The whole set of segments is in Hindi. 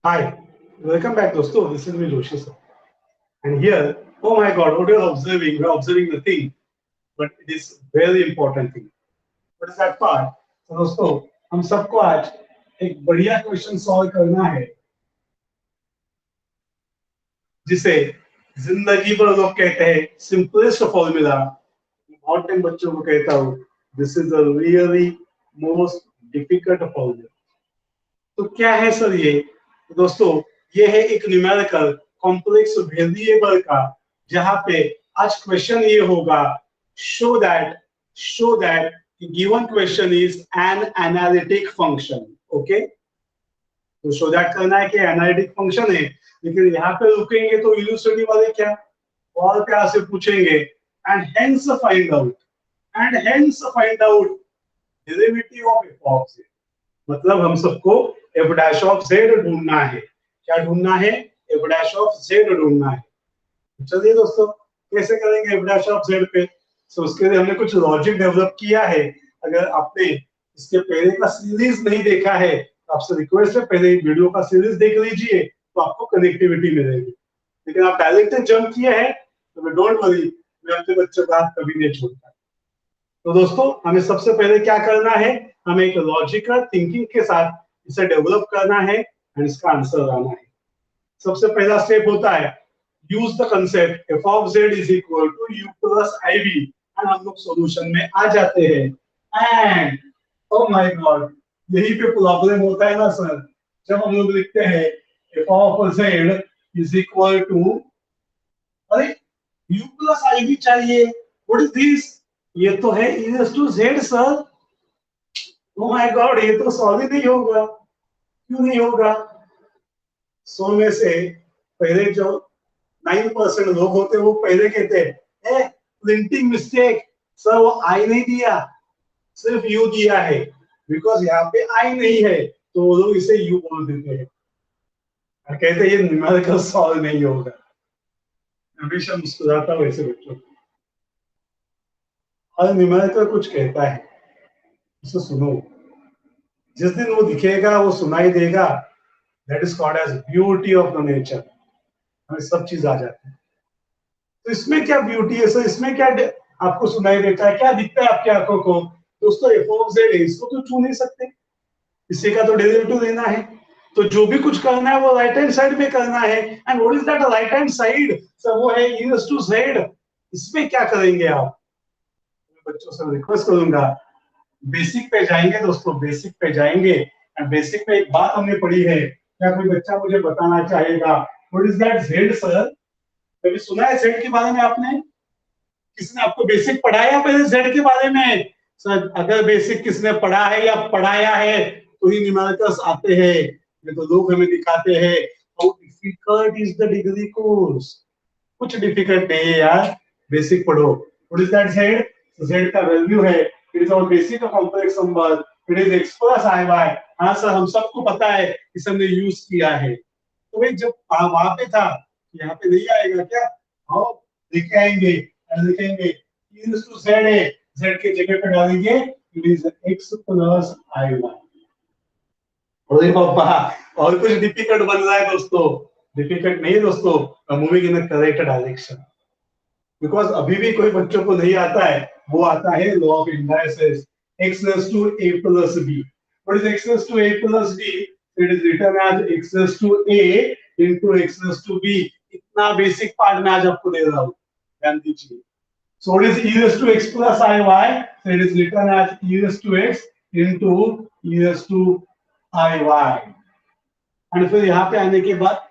Hi, welcome back, dosto. This is me, Joshi sir. And here, oh my God, what you're observing? You're observing the thing, but it is very important thing. What is that part? तो दोस्तों, हम सबको आज एक बढ़िया क्वेश्चन सॉल्व करना है, जिसे जिंदगी भर लोग कहते हैं सिंपलेस्ट फॉर्मूला। बहुत टाइम बच्चों को कहता हूँ, this is a really most difficult formula. तो क्या है सर ये? तो दोस्तों, ये है एक न्यूमेरिकल कॉम्प्लेक्स वेरिएबल का, जहां पे आज क्वेश्चन ये होगा, show that show that given question is an analytic function. Okay, तो शो दैट करना है कि एनालिटिक फंक्शन है, लेकिन यहाँ पे रुकेंगे तो इलस्ट्रेटिव वाले क्या और प्यार से पूछेंगे, and hence find out derivative of F of z। मतलब हम सबको एफ डैश ऑफ जेड ढूंढना है। क्या ढूंढना है? एफ डैश ऑफ जेड ढूंढना है। चलिए दोस्तों, कैसे करेंगे एफ डैश ऑफ जेड पे? तो उसके लिए हमने कुछ लॉजिक डेवलप किया है। अगर आपने इसके पहले का सीरीज नहीं देखा है तो आपसे रिक्वेस्ट है, पहले वीडियो का सीरीज देख लीजिए, तो आपको कनेक्टिविटी मिलेगी। लेकिन आप डायरेक्ट जंप किए हैं तो डोंट वरी, मैं अपने बच्चों का हाथ कभी नहीं छोड़ता। तो दोस्तों, हमें सबसे पहले क्या करना है? हमें एक लॉजिकल थिंकिंग के साथ इसे डेवलप करना है और इसका आंसर लाना है। सबसे पहला स्टेप होता है use the concept F of Z is equal to U plus I V, and हम लोग सॉल्यूशन में आ जाते हैं। एंड ओ माय गॉड, यही पे प्रॉब्लम होता है ना सर, जब हम लोग लिखते हैं F of Z is equal to, अरे यू प्लस आई वी चाहिए, व्हाट इज दिस? ये तो है e raised to z sir. Oh my God, ये तो सॉल्व ही नहीं होगा। क्यों नहीं होगा? 100 में से पहले जो 9% लोग होते हैं वो पहले कहते हैं प्रिंटिंग मिस्टेक सर, वो आई नहीं दिया, सिर्फ यू दिया है। बिकॉज यहाँ पे आई नहीं है तो वो लोग इसे यू बोल देते हैं और कहते हैं ये न्यूमेरिकल सॉल्व नहीं होगा। हमेशा मुस्कुराता हूँ ऐसे बच्चों को। और न्यूमेरिकल कुछ कहता है, उसे सुनो। जिस दिन वो दिखेगा, वो सुनाई देगा, that is called as beauty of the nature. हमें सब चीज आ जाती है। तो इसमें क्या ब्यूटी है सर? इसमें क्या आपको सुनाई देता है? क्या दिखता है आपकी आंखों को? दोस्तों, एफ ऑफ जेड है, इसको तो छू नहीं सकते, इसी का तो डेरिवेटिव लेना है। तो जो भी कुछ करना है वो राइट हैंड साइड में करना है। And what is that right hand side sir? वो है e raised to z। इसमें क्या करेंगे आप? बच्चों से रिक्वेस्ट करूंगा, बेसिक पे जाएंगे दोस्तों, बेसिक पे जाएंगे। एंड बेसिक में एक बात हमने पढ़ी है, क्या कोई बच्चा मुझे बताना चाहेगा what is that Z sir? कभी सुना है जेड के बारे में आपने? किसने आपको बेसिक पढ़ाया पहले जेड के बारे में? सर, अगर बेसिक किसने पढ़ा है या पढ़ाया है तो ही न्यूमेरिकल्स आते हैं। ये तो लोग हमें दिखाते हैं how difficult is the degree course. कुछ डिफिकल्ट नहीं है यार, बेसिक पढ़ो। What is that Z? Z का वैल्यू है, it is our basic complex number, it is X plus I Y. हाँ सर, हम सबको पता है, इसे हमने यूज किया है। तो भाई जब वहां पे था, यहाँ पे नहीं आएगा क्या? आओ लेके आएंगे, लिखेंगे e raised to z है, z के जगह पे डालेंगे it is x plus I Y. अरे पापा, और कुछ डिफिकल्ट बन रहा है दोस्तों? डिफिकल्ट नहीं दोस्तों, moving in the correct direction. Because अभी भी कोई बच्चों को नहीं आता है, वो आता है law of indices, x raised to a plus b। what is x raised to a plus b? it is written as x raised to a into x raised to b। इतना बेसिक पार्ट मैं आज आपको दे रहा हूँ, ध्यान दीजिए। so what is e raised to x plus i y? so it is written as e raised to x into e raised to i y। And फिर यहाँ पे आने के बाद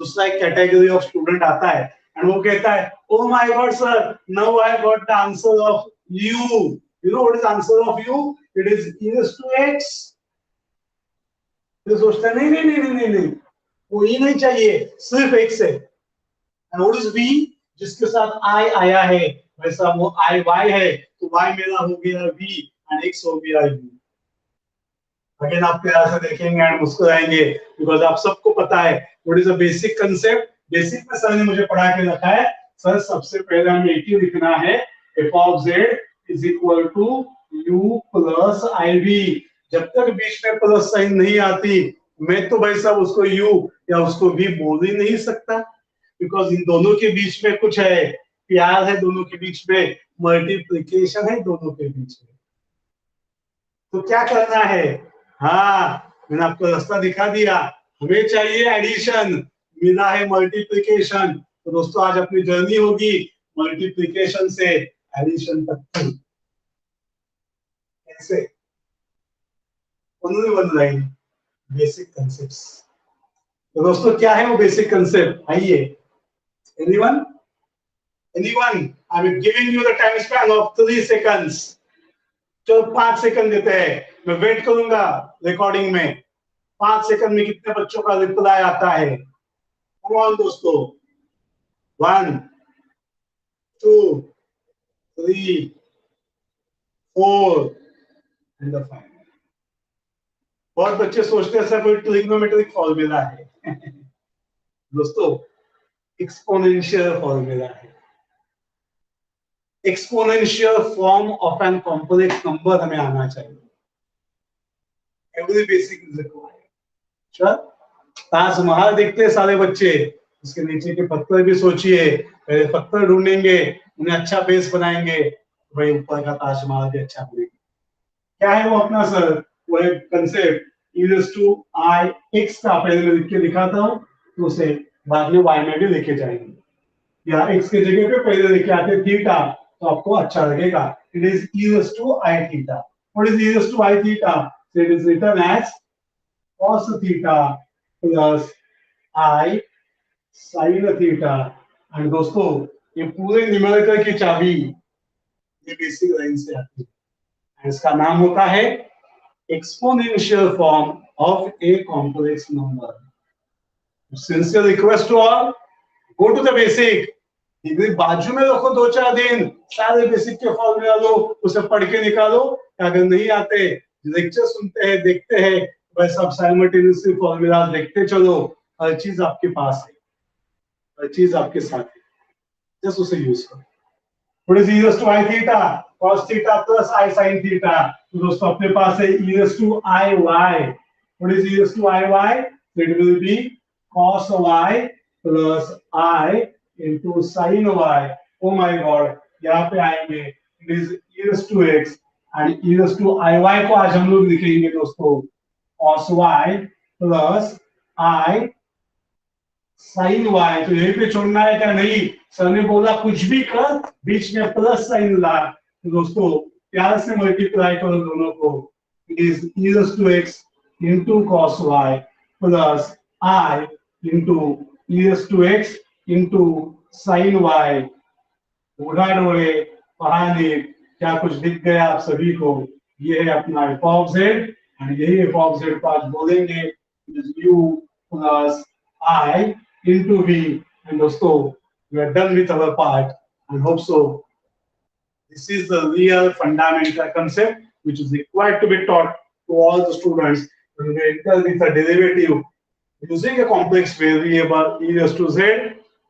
दूसरा एक कैटेगरी ऑफ स्टूडेंट आता है एंड वो कहता है ओ my God sir, now I got the answer of you. You know what is answer of you? It is e raised to x। तो सोचता है नहीं नहीं नहीं नहीं नहीं, वो e नहीं चाहिए, सिर्फ x है। And what is v? जिसके साथ i आया है वैसा वो i y है, तो y मेरा हो गया v एंड x हो गया u। अगेन आप प्यार से देखेंगे एंड मुस्कुराएंगे, बिकॉज आप सबको पता है what is a basic concept. Basic में सर ने मुझे पढ़ा के रखा है, सर सबसे पहले हमें एक ही लिखना है, F of Z is equal to U plus I V. जब तक बीच में प्लस साइन नहीं आती मैं तो भाई साहब उसको यू या उसको वी बोल ही नहीं सकता, बिकॉज इन दोनों के बीच में कुछ है, प्यार है दोनों के बीच में, मल्टीप्लिकेशन है दोनों के बीच में। तो क्या करना है? हाँ, मैंने आपको रास्ता दिखा दिया। हमें चाहिए एडिशन, मिला है मल्टीप्लिकेशन। तो दोस्तों आज अपनी जर्नी होगी मल्टीप्लिकेशन से एडिशन तक की। कैसे? उन्होंने बन रही बेसिक कंसेप्ट्स। तो दोस्तों क्या है वो बेसिक कंसेप्ट? आइए, anyone anyone, I am giving you the time span of 3 seconds. चलो 5 सेकंड देते हैं, मैं वेट करूंगा रिकॉर्डिंग में 5 सेकंड में कितने बच्चों का रिप्लाई आता है। कम ऑन दोस्तों, 1 2 3 4 एंड द 5। बहुत बच्चे सोचते हैं सर कोई ट्रिग्नोमेट्रिक फॉर्मूला है। दोस्तों एक्सपोनेंशियल फॉर्मूला है। Exponential form of an complex number हमें आना चाहिए। Every basic is required. Taj Mahal देखते हैं सारे बच्चे, उसके नीचे के पत्थर भी सोचिए, पहले पत्थर ढूंढेंगे, उन्हें अच्छा बेस बनाएंगे, भाई ऊपर का ताजमहल भी अच्छा बनेगा। क्या है वो अपना सर? वो एक कंसेप्ट e⁻i x का पहले मैं लिख के दिखाता हूँ, तो उसे बाद में y में भी लेके जाएंगे, या x के जगह पे पहले लेके आते थीटा, तो आपको अच्छा लगेगा। It is e⁻i theta. What is e⁻i theta? So it is written as cos theta plus I sin theta। And दोस्तों ये पूरे न्यूमेरिकल की चाबी ये बेसिक लाइन से आती है, इसका नाम होता है exponential form of a complex number। Sincere request to all, go to the basic। Degree बाजू में रखो 2-4 दिन, सारे बेसिक के फॉर्मूला लो, उसे पढ़ के निकालो। अगर नहीं आते, लेक्चर सुनते हैं, देखते हैं, वैसे आप साइमल्टेनियसली फॉर्मूला देखते चलो। हर चीज आपके पास है, हर चीज आपके साथ है, जस्ट उसे यूज करो। What is e⁻i theta? Cos theta plus I sin theta। तो दोस्तों अपने पास है e⁻iy। What is e⁻iy? So it will be cos y plus I into sin y। Oh my God, यहाँ पे आएंगे, it is e⁻x and e⁻iy को आज हम लोग लिखेंगे दोस्तों cos y plus I sin y। तो यहीं पे छोड़ना है क्या? नहीं, सर ने बोला कुछ भी कर, बीच में प्लस साइन ला। तो दोस्तों प्यार से मल्टीप्लाई करो दोनों को। It is e⁻x into cos y plus I into e⁻x into sin y। उड़ाड़ोड़े पहाड़ी क्या कुछ दिख गया आप सभी को? ये है अपना f(z) एंड यही f(z) को आज बोलेंगे it is u plus I into v। and दोस्तों we are done with our part and hope so this is the real fundamental concept which is required to be taught to all the students when we enter with a derivative using a complex variable e⁻z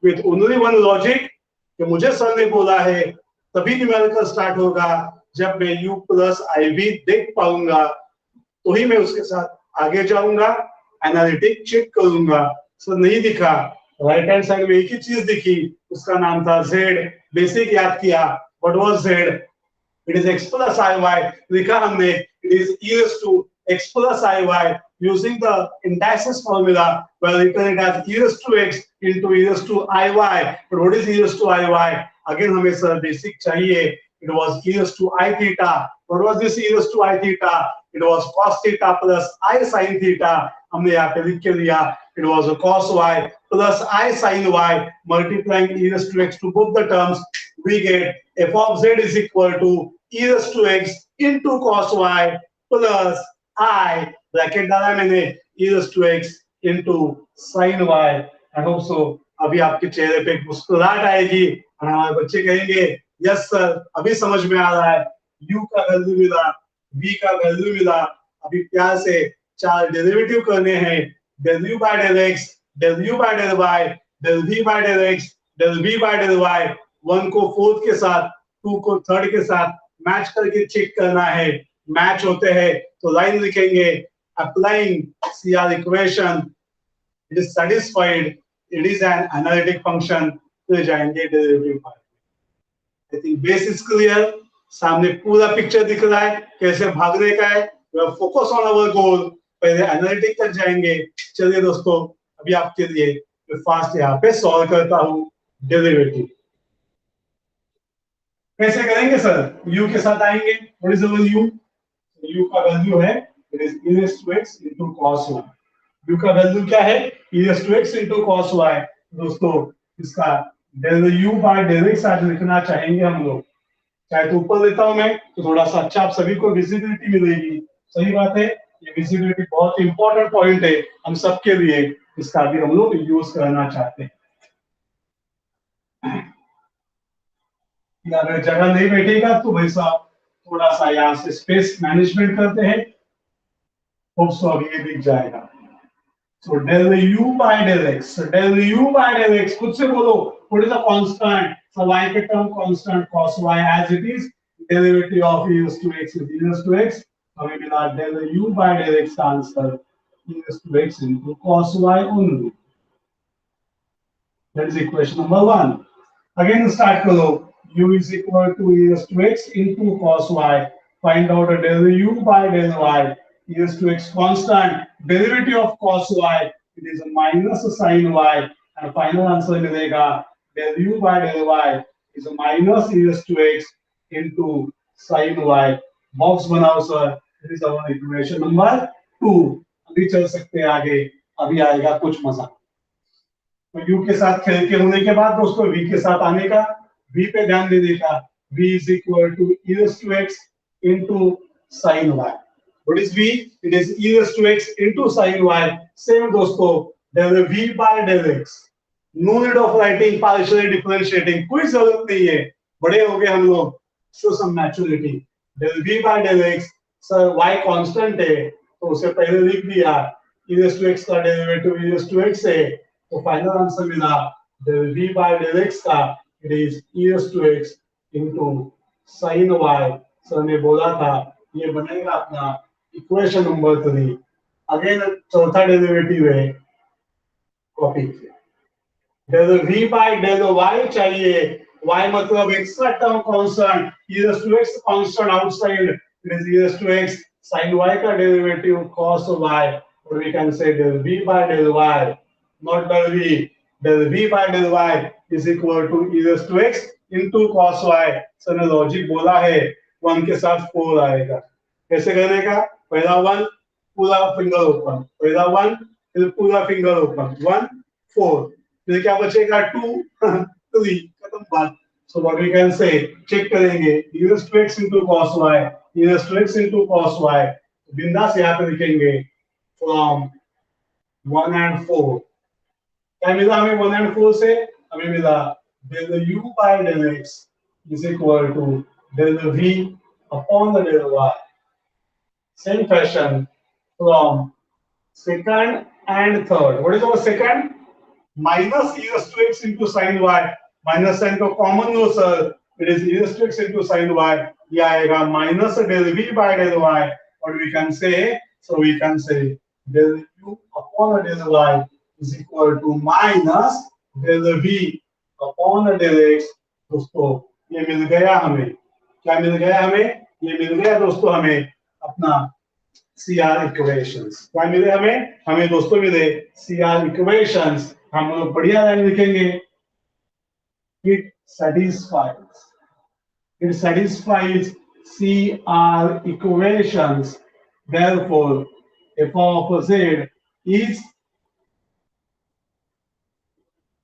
with only one logic कि मुझे सर ने बोला है तभी न्यूमेरिकल स्टार्ट होगा जब मैं u plus iv देख पाऊंगा, तो ही मैं उसके साथ आगे जाऊंगा, एनालिटिक चेक करूंगा। सर नहीं दिखा, राइट हैंड साइड में एक ही चीज दिखी, उसका नाम था z। बेसिक याद किया, what was z? It is x plus iy। लिखा हमने it is e⁻x plus iy using the indices formula where written it as e⁻x into e⁻iy। but what is e⁻iy? again हमें सर बेसिक चाहिए। it was e⁻i theta। what was this e⁻i theta? it was cos theta plus I sin theta। हमने यहाँ पे लिख के लिया it was a cos y plus I sin y multiplying e⁻x to both the terms, we get f(z) is equal to e⁻x into cos y plus I bracket डाला मैंने e⁻x into sin y। I hope so अभी आपके चेहरे पे मुस्कुराहट आएगी और हमारे बच्चे कहेंगे यस सर अभी समझ में आ रहा है, u का वैल्यू मिला, v का वैल्यू मिला। अभी प्यार से 4 डेरिवेटिव करने हैं, del u by del x, del u by del y, del v by del x, del v by del y। 1 को 4th के साथ, 2 को 3rd के साथ मैच करके चेक करना है। मैच होते हैं तो लाइन लिखेंगे applying CR equation, it is satisfied, it is an analytic function, तो जाएंगे डेरिवेटिव पार्ट में। I think base is clear, सामने पूरा पिक्चर दिख रहा है कैसे भागने का है, फोकस ऑन आवर गोल, पहले एनालिटिक तक जाएंगे। चलिए दोस्तों, अभी आपके लिए फास्ट यहाँ पे सॉल्व करता हूँ डेरिवेटिव। कैसे करेंगे सर? u के साथ आएंगे। What is our u? u का वैल्यू है it is e raised to x into cos y। u का वैल्यू क्या है? e raised to x into cos y। दोस्तों, इसका del u by del x आज लिखना चाहेंगे हम लोग। चाहे तो ऊपर लेता हूं मैं, तो थोड़ा सा अच्छा आप सभी को विजिबिलिटी मिलेगी। सही बात है, ये विजिबिलिटी बहुत इंपॉर्टेंट पॉइंट है हम सबके लिए, इसका भी हम लोग यूज करना चाहते हैं। अगर जगह नहीं बैठेगा तो भाई साहब थोड़ा सा यहाँ से स्पेस मैनेजमेंट करते हैं, होप सो अभी ये दिख जाएगा। So del u by del x, so del u by del x, खुद से बोलो, what is a constant? So y के term constant cos y as it is, derivative of e raised to x is e raised to x, हमें मिला del u by del x का answer e raised to x into cos y only. That is equation number 1. Again start करो, u is equal to e raised to x into cos y. Find out a del u by del y. E raised to x constant, derivative of cos y, it is a minus sin y, and final answer मिलेगा del u by del y is a minus e raised to x into sin y. Box बनाओ sir, this is our equation number 2. अभी चल सकते हैं आगे, अभी आएगा कुछ मजा। तो u के साथ खेल के होने के बाद दोस्तों v के साथ आने का, v पे ध्यान देने का, v is equal to e raised to x into sin y. What is v? It is e raised to x into sin y. Same दोस्तों, del v by del x. No need of writing partially differentiating, कोई जरूरत नहीं है, बड़े हो गए हम लोग। Show some maturity. Del v by del x, sir y constant है, तो उसे पहले लिख दिया, e raised to x का derivative e raised to x है, तो फाइनल आंसर मिला del v by del x का it is e raised to x into sin y। Sir ने बोला था ये बनेगा अपना इक्वेशन नंबर 3। अगेन चौथा डेरिवेटिव है, कॉपी किया, del v by del y चाहिए, y मतलब extra term constant, e raised to x constant outside, it is e raised to x sin y का derivative cos y, or we can say del v by del y, not del v, del v by del y is equal to e raised to x into cos y। Sir ने लॉजिक बोला है 1 के साथ 4 आएगा, कैसे करने का? पहला 1 पूरा फिंगर ओपन, पहला 1 फिर पूरा फिंगर ओपन, 1 4, फिर क्या बचेगा 2 3, खत्म बात। So what we can say, check करेंगे e raised to x into cos y, e raised to x into cos y, बिंदास यहाँ पे लिखेंगे फ्रॉम 1 and 4। क्या मिला हमें 1 and 4 से? हमें मिला del u by del x is equal to del v upon the del y। Same fashion from second and third. What is our second? Minus e raised to x into sin y. Minus sign को common low sir, it is e raised to x into sin y। ये आएगा minus del v by del y। What we can say? So we can say del u upon del y is equal to minus del v upon del x। दोस्तों ये मिल गया हमें, क्या मिल गया हमें? ये मिल गया दोस्तों हमें अपना CR इक्वेशंस। क्या मिले हमें? हमें दोस्तों मिले CR इक्वेशंस। हम लोग बढ़िया लाइन लिखेंगे, it satisfies CR equations, therefore f of z is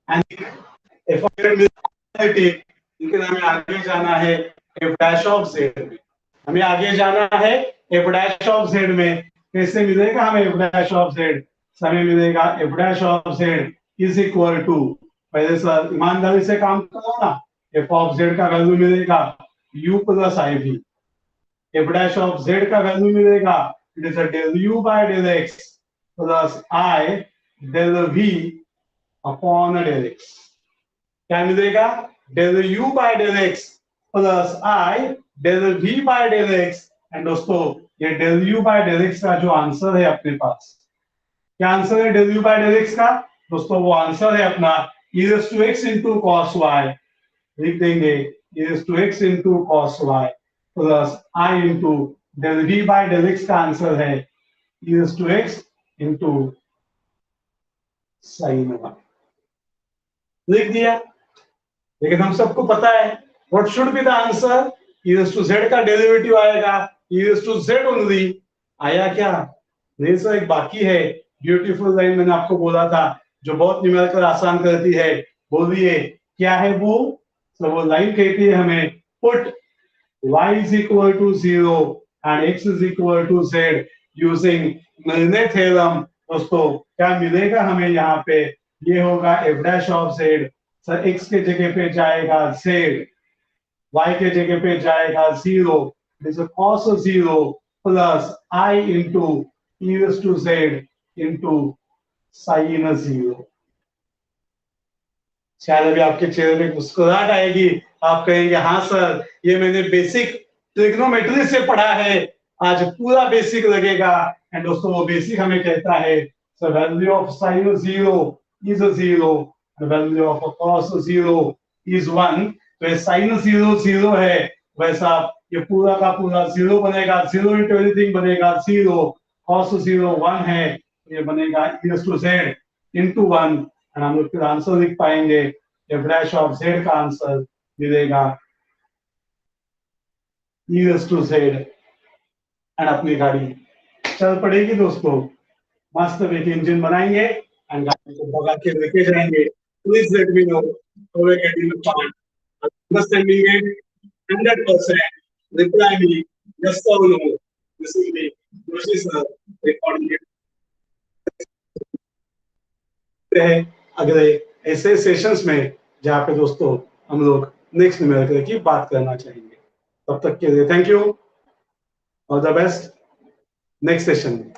an f of z, लेकिन हमें आगे जाना है f dash of z में, हमें आगे जाना है f dash of z में। कैसे मिलेगा हमें f dash of z? हमें मिलेगा f dash of z is equal to, पहले सर ईमानदारी से काम करो ना, f of z का वैल्यू मिलेगा u plus iv, f dash of z का वैल्यू मिलेगा it is a del u by del x plus I del v upon del x। क्या मिलेगा? del u by del x plus I del v by del x। And दोस्तों ये del u by del x का जो आंसर है अपने पास, क्या आंसर है del u by del x का दोस्तों? वो आंसर है अपना e raised to x into cos y, लिख देंगे e raised to x into cos y plus I into del v by del x का आंसर है e raised to x into sin y, लिख दिया। लेकिन हम सबको पता है what should be the answer, e raised to z का डेरिवेटिव आएगा e raised to z only, आया क्या? नहीं सर, एक बाकी है ब्यूटीफुल लाइन, मैंने आपको बोला था जो बहुत न्यूमेरिकल आसान करती है। बोलिए क्या है वो? तो वो लाइन कहती है हमें put y is equal to 0 and x is equal to z using मिलने थ्योरम। दोस्तों क्या मिलेगा हमें यहाँ पे? ये होगा f dash of z, sir x के जगह पे जाएगा z, y के जगह पे जाएगा 0, this is cos 0 plus I into e raised to z into sin 0। शायद अभी आपके चेहरे पे मुस्कुराहट आएगी, आप कहेंगे हाँ सर ये मैंने बेसिक ट्रिग्नोमेट्री से पढ़ा है, आज पूरा बेसिक लगेगा। एंड दोस्तों वो बेसिक हमें कहता है sir value of sin 0 is 0, value of cos 0 is 1। तो ये sin 0 0 है, वैसा ये पूरा का पूरा 0 बनेगा, 0 into एनीथिंग बनेगा 0, cos 0 1 है, ये बनेगा e raised to z into 1। हम लोग फिर आंसर लिख पाएंगे f dash of z का आंसर मिलेगा e raised to z, and अपनी गाड़ी चल पड़ेगी दोस्तों, मस्त एक इंजन बनाएंगे एंड गाड़ी को भगा के लेके जाएंगे। Please let me know how we getting the part, understanding it 100%, reply me yes or no, this is me Joshi sir recording it है अगले ऐसे सेशंस में जहाँ पे दोस्तों हम लोग नेक्स्ट न्यूमेरिकल की बात करना चाहेंगे। तब तक के लिए thank you, all the best next session में।